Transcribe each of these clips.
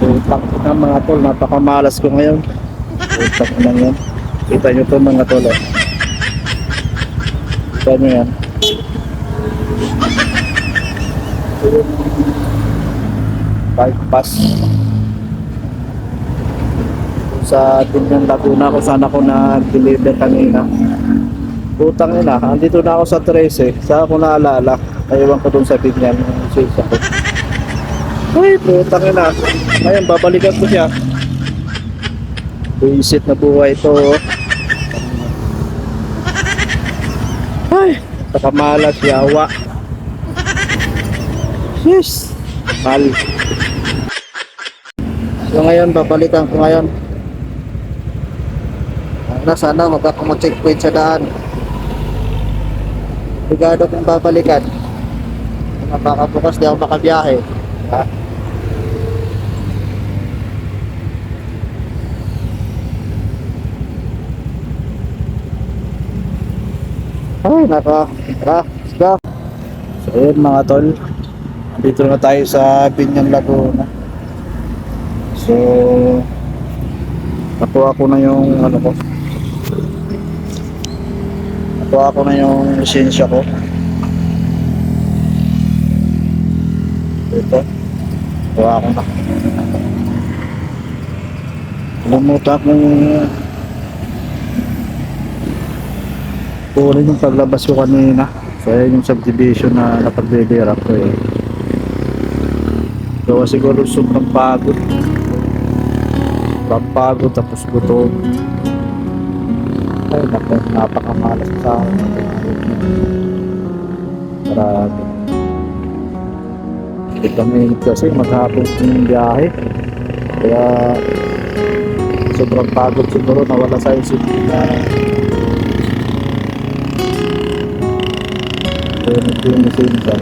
Utak na mga tol, napakamalas ko ngayon. Utak na yan. Kita nyo to mga tol. Oh. Kita nyo yan. Bypass sa Tingnan Laguna kung saan ako nag-deliver kanina. Putang ina, andito na ako sa 13. Saan ako naalala? Ayawan ko dun sa Binyan yung sales ako. Ay, putang ina. Ngayon, babalikan ko siya. Buisit na buhay ito. Ay, nakamalas, yawa. Yes. Mal. So ngayon, babalikan ko ngayon. Sana wag ako mag-checkpoint sa daan. Ligado kong babalikan. Baka bukas di ako makabiyahe. Ha? Ay, naka. Tara, let's go. So yun mga tol. Dito na tayo sa Binyan Laguna. So nakuha ko na yung ano ko. Nakuha ko na yung lisensya ko. Ito. Nakuha ko na. Lumuta kong kunin yung paglabas ko kanina. So yun yung subdivision na napag-deliver ko eh. So siguro sobrang pagod. Pagpagod tapos gutom. Ay naku, napakamalas sa akin. Marami. Hindi kami kasi maghapon yung biyahe. Kaya sobrang pagod siguro, nawala sa isip na yung messenger.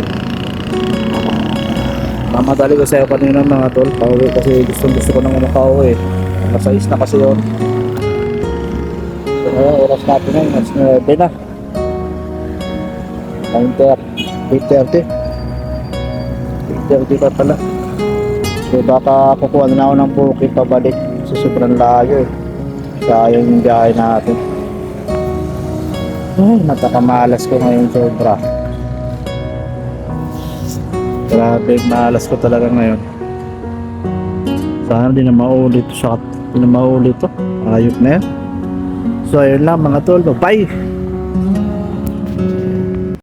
Mamadali kasi ako kanina mga tol, pauwi kasi gusto ko nang makauwi. Nasa na kasi yun. So ngayon, oras natin ngayon, mas 9 na. 8:30. 8:30 pa pala. So baka kukuha na ako ng booking pabalik sa sobrang layo eh. Sayang yung biyahe natin. Ay, nakakamalas ko ngayon sobra. Grabe, malas ko talaga ngayon. Sana di na maulit to. Ayok na yan. So ayun lang mga tol, bye!